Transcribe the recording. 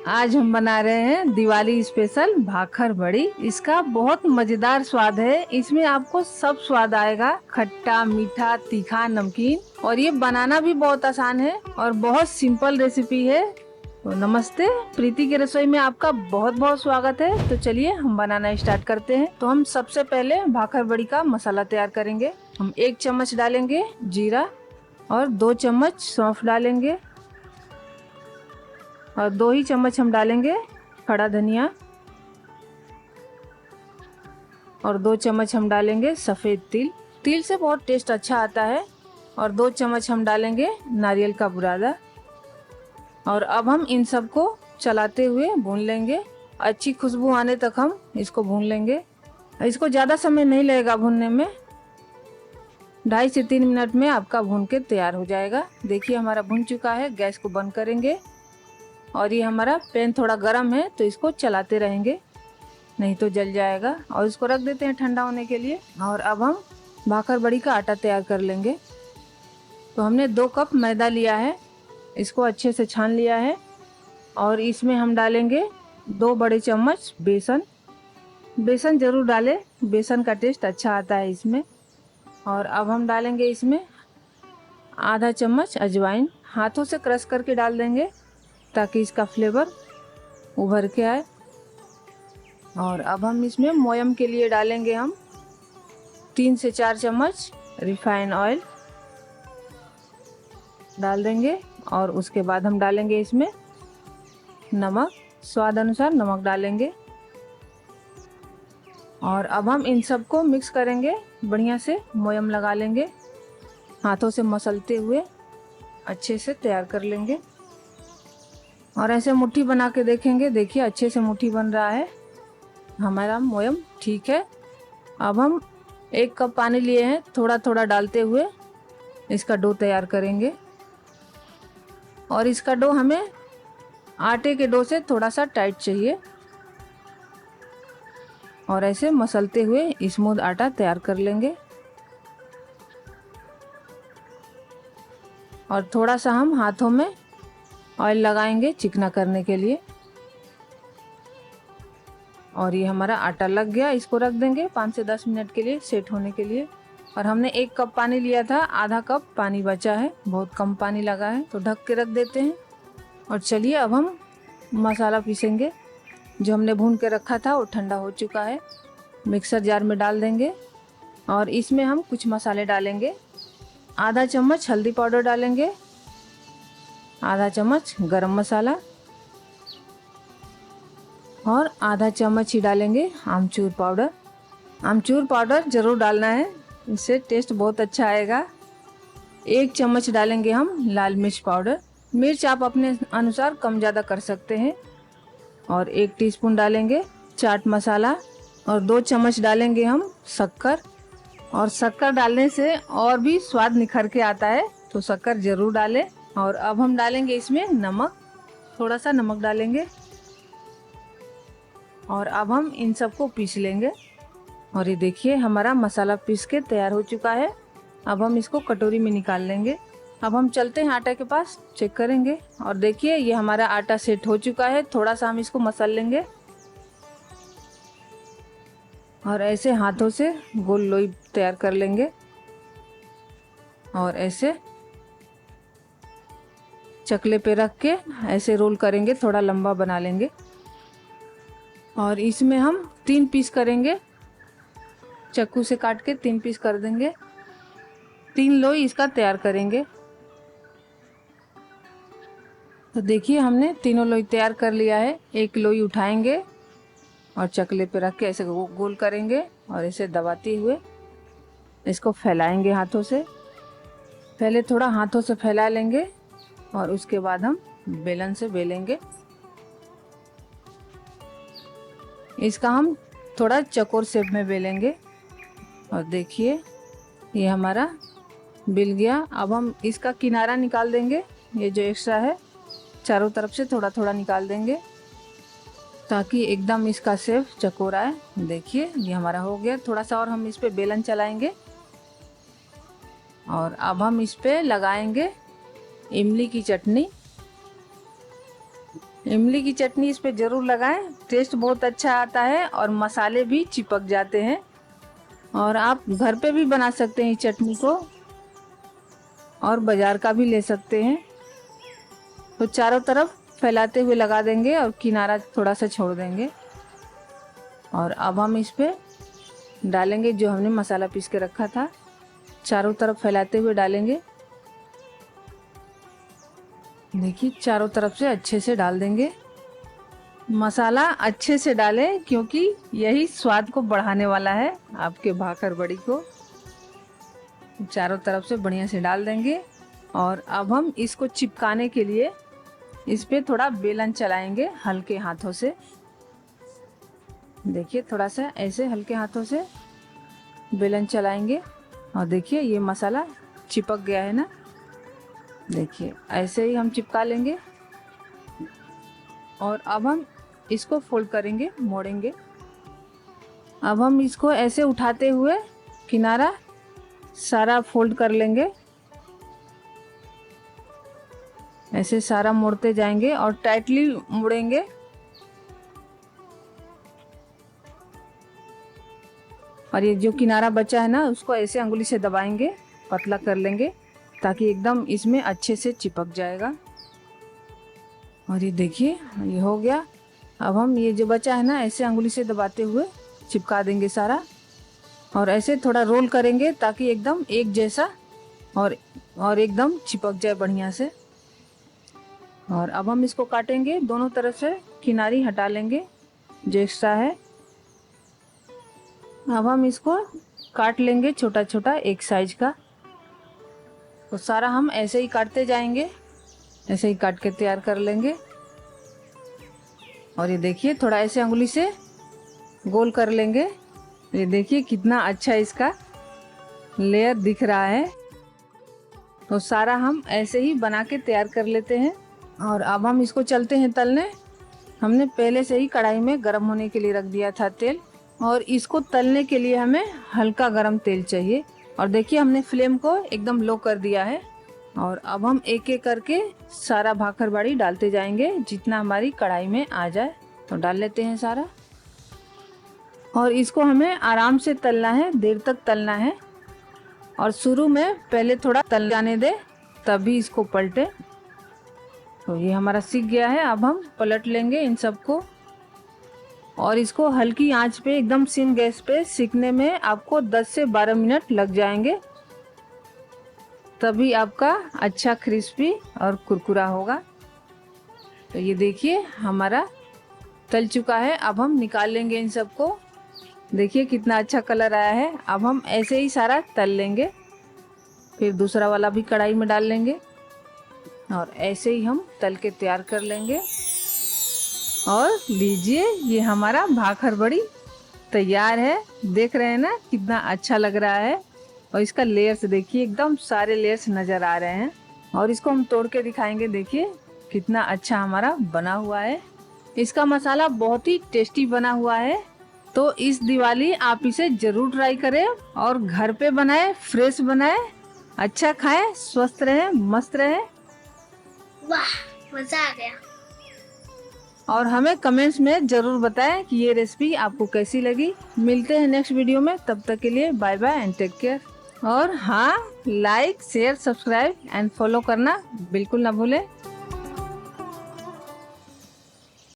आज हम बना रहे हैं दिवाली स्पेशल भाखर बड़ी। इसका बहुत मजेदार स्वाद है। इसमें आपको सब स्वाद आएगा, खट्टा, मीठा, तीखा, नमकीन। और ये बनाना भी बहुत आसान है और बहुत सिंपल रेसिपी है। तो नमस्ते, प्रीति की रसोई में आपका बहुत बहुत स्वागत है। तो चलिए हम बनाना स्टार्ट करते हैं। तो हम सबसे पहले भाखर बड़ी का मसाला तैयार करेंगे। हम 1 चम्मच डालेंगे जीरा और 2 चम्मच सौंफ डालेंगे और 2 ही चम्मच हम डालेंगे खड़ा धनिया और 2 चम्मच हम डालेंगे सफ़ेद तिल। तिल से बहुत टेस्ट अच्छा आता है। और 2 चम्मच हम डालेंगे नारियल का बुरादा। और अब हम इन सबको चलाते हुए भून लेंगे। अच्छी खुशबू आने तक हम इसको भून लेंगे। इसको ज़्यादा समय नहीं लगेगा भूनने में, 2.5 से 3 मिनट में आपका भून के तैयार हो जाएगा। देखिए हमारा भून चुका है। गैस को बंद करेंगे और ये हमारा पैन थोड़ा गर्म है तो इसको चलाते रहेंगे, नहीं तो जल जाएगा। और इसको रख देते हैं ठंडा होने के लिए। और अब हम भाखर बड़ी का आटा तैयार कर लेंगे। तो हमने 2 कप मैदा लिया है, इसको अच्छे से छान लिया है। और इसमें हम डालेंगे 2 बड़े चम्मच बेसन। बेसन ज़रूर डालें, बेसन का टेस्ट अच्छा आता है इसमें। और अब हम डालेंगे इसमें आधा चम्मच अजवाइन। हाथों से क्रश करके डाल देंगे ताकि इसका फ्लेवर उभर के आए। और अब हम इसमें मोयम के लिए डालेंगे हम 3 से 4 चम्मच रिफाइन ऑयल डाल देंगे। और उसके बाद हम डालेंगे इसमें नमक, स्वाद अनुसार नमक डालेंगे। और अब हम इन सबको मिक्स करेंगे, बढ़िया से मोयम लगा लेंगे, हाथों से मसलते हुए अच्छे से तैयार कर लेंगे। और ऐसे मुट्ठी बना के देखेंगे, देखिए अच्छे से मुट्ठी बन रहा है, हमारा मोयम ठीक है। अब हम 1 कप पानी लिए हैं, थोड़ा थोड़ा डालते हुए इसका डो तैयार करेंगे। और इसका डो हमें आटे के डो से थोड़ा सा टाइट चाहिए। और ऐसे मसलते हुए स्मूथ आटा तैयार कर लेंगे। और थोड़ा सा हम हाथों में ऑयल लगाएंगे चिकना करने के लिए। और ये हमारा आटा लग गया, इसको रख देंगे 5 से 10 मिनट के लिए सेट होने के लिए। और हमने 1 कप पानी लिया था, आधा कप पानी बचा है, बहुत कम पानी लगा है, तो ढक के रख देते हैं। और चलिए अब हम मसाला पीसेंगे। जो हमने भून के रखा था वो ठंडा हो चुका है, मिक्सर जार में डाल देंगे। और इसमें हम कुछ मसाले डालेंगे। आधा चम्मच हल्दी पाउडर डालेंगे, आधा चम्मच गरम मसाला और आधा चम्मच ही डालेंगे आमचूर पाउडर। आमचूर पाउडर ज़रूर डालना है, इससे टेस्ट बहुत अच्छा आएगा। 1 चम्मच डालेंगे हम लाल मिर्च पाउडर। मिर्च आप अपने अनुसार कम ज़्यादा कर सकते हैं। और 1 टीस्पून डालेंगे चाट मसाला। और 2 चम्मच डालेंगे हम शक्कर। और शक्कर डालने से और भी स्वाद निखर के आता है, तो शक्कर ज़रूर डालें। और अब हम डालेंगे इसमें नमक, थोड़ा सा नमक डालेंगे। और अब हम इन सबको पीस लेंगे। और ये देखिए हमारा मसाला पीस के तैयार हो चुका है। अब हम इसको कटोरी में निकाल लेंगे। अब हम चलते हैं आटा के पास, चेक करेंगे। और देखिए ये हमारा आटा सेट हो चुका है। थोड़ा सा हम इसको मसल लेंगे और ऐसे हाथों से गोल लोई तैयार कर लेंगे। और ऐसे चकले पे रख के ऐसे रोल करेंगे, थोड़ा लंबा बना लेंगे। और इसमें हम 3 पीस करेंगे, चाकू से काट के 3 पीस कर देंगे। 3 लोई इसका तैयार करेंगे। तो देखिए हमने तीनों लोई तैयार कर लिया है। 1 लोई उठाएंगे और चकले पे रख के ऐसे गोल करेंगे और ऐसे दबाते हुए इसको फैलाएंगे हाथों से। पहले थोड़ा हाथों से फैला लेंगे और उसके बाद हम बेलन से बेलेंगे। इसका हम थोड़ा चौकोर शेप में बेलेंगे। और देखिए ये हमारा बिल गया। अब हम इसका किनारा निकाल देंगे, ये जो एक्स्ट्रा है चारों तरफ से थोड़ा थोड़ा निकाल देंगे ताकि एकदम इसका शेप चौकोर आए। देखिए ये हमारा हो गया। थोड़ा सा और हम इस पे बेलन चलाएंगे। और अब हम इस पे लगाएंगे इमली की चटनी। इमली की चटनी इस पे ज़रूर लगाएं, टेस्ट बहुत अच्छा आता है और मसाले भी चिपक जाते हैं। और आप घर पे भी बना सकते हैं इस चटनी को और बाज़ार का भी ले सकते हैं। तो चारों तरफ फैलाते हुए लगा देंगे और किनारा थोड़ा सा छोड़ देंगे। और अब हम इस पे डालेंगे जो हमने मसाला पीस के रखा था, चारों तरफ फैलाते हुए डालेंगे। देखिए चारों तरफ से अच्छे से डाल देंगे। मसाला अच्छे से डालें क्योंकि यही स्वाद को बढ़ाने वाला है आपके भाखड़ बड़ी को। चारों तरफ से बढ़िया से डाल देंगे। और अब हम इसको चिपकाने के लिए इस पे थोड़ा बेलन चलाएंगे हल्के हाथों से। देखिए थोड़ा सा ऐसे हल्के हाथों से बेलन चलाएंगे और देखिए ये मसाला चिपक गया है ना। देखिए ऐसे ही हम चिपका लेंगे। और अब हम इसको फोल्ड करेंगे, मोड़ेंगे। अब हम इसको ऐसे उठाते हुए किनारा सारा फोल्ड कर लेंगे। ऐसे सारा मोड़ते जाएंगे और टाइटली मोड़ेंगे। और ये जो किनारा बचा है ना उसको ऐसे अंगुली से दबाएंगे, पतला कर लेंगे ताकि एकदम इसमें अच्छे से चिपक जाएगा। और ये देखिए ये हो गया। अब हम ये जो बचा है ना ऐसे अंगुली से दबाते हुए चिपका देंगे सारा। और ऐसे थोड़ा रोल करेंगे ताकि एकदम एक जैसा और एकदम चिपक जाए बढ़िया से। और अब हम इसको काटेंगे, दोनों तरफ से किनारी हटा लेंगे जो एक्स्ट्रा है। अब हम इसको काट लेंगे छोटा छोटा एक साइज का। तो सारा हम ऐसे ही काटते जाएंगे, ऐसे ही काट के तैयार कर लेंगे। और ये देखिए थोड़ा ऐसे अंगुली से गोल कर लेंगे। ये देखिए कितना अच्छा इसका लेयर दिख रहा है। तो सारा हम ऐसे ही बना के तैयार कर लेते हैं। और अब हम इसको चलते हैं तलने। हमने पहले से ही कढ़ाई में गर्म होने के लिए रख दिया था तेल, और इसको तलने के लिए हमें हल्का गरम तेल चाहिए। और देखिए हमने फ्लेम को एकदम लो कर दिया है। और अब हम एक एक करके सारा भाखरबाड़ी डालते जाएंगे जितना हमारी कढ़ाई में आ जाए। तो डाल लेते हैं सारा। और इसको हमें आराम से तलना है, देर तक तलना है। और शुरू में पहले थोड़ा तल जाने दे तभी इसको पलटे। तो ये हमारा सीख गया है। अब हम पलट लेंगे इन सबको और इसको हल्की आंच पे एकदम सिम गैस पे सीखने में आपको 10 से 12 मिनट लग जाएंगे, तभी आपका अच्छा क्रिस्पी और कुरकुरा होगा। तो ये देखिए हमारा तल चुका है। अब हम निकाल लेंगे इन सबको। देखिए कितना अच्छा कलर आया है। अब हम ऐसे ही सारा तल लेंगे, फिर दूसरा वाला भी कढ़ाई में डाल लेंगे और ऐसे ही हम तल के तैयार कर लेंगे। और लीजिए ये हमारा भाखरबड़ी तैयार है। देख रहे हैं ना कितना अच्छा लग रहा है। और इसका लेयर्स देखिए, एकदम सारे लेयर्स नज़र आ रहे हैं। और इसको हम तोड़ के दिखाएंगे। देखिए कितना अच्छा हमारा बना हुआ है। इसका मसाला बहुत ही टेस्टी बना हुआ है। तो इस दिवाली आप इसे ज़रूर ट्राई करें और घर पे बनाएं, फ्रेश बनाएं, अच्छा खाएं, स्वस्थ रहें, मस्त रहें। वाह, मजा आ गया। और हमें कमेंट्स में ज़रूर बताएं कि ये रेसिपी आपको कैसी लगी। मिलते हैं नेक्स्ट वीडियो में, तब तक के लिए bye bye and take care. और हाँ, like share subscribe and follow करना बिल्कुल ना भूलें।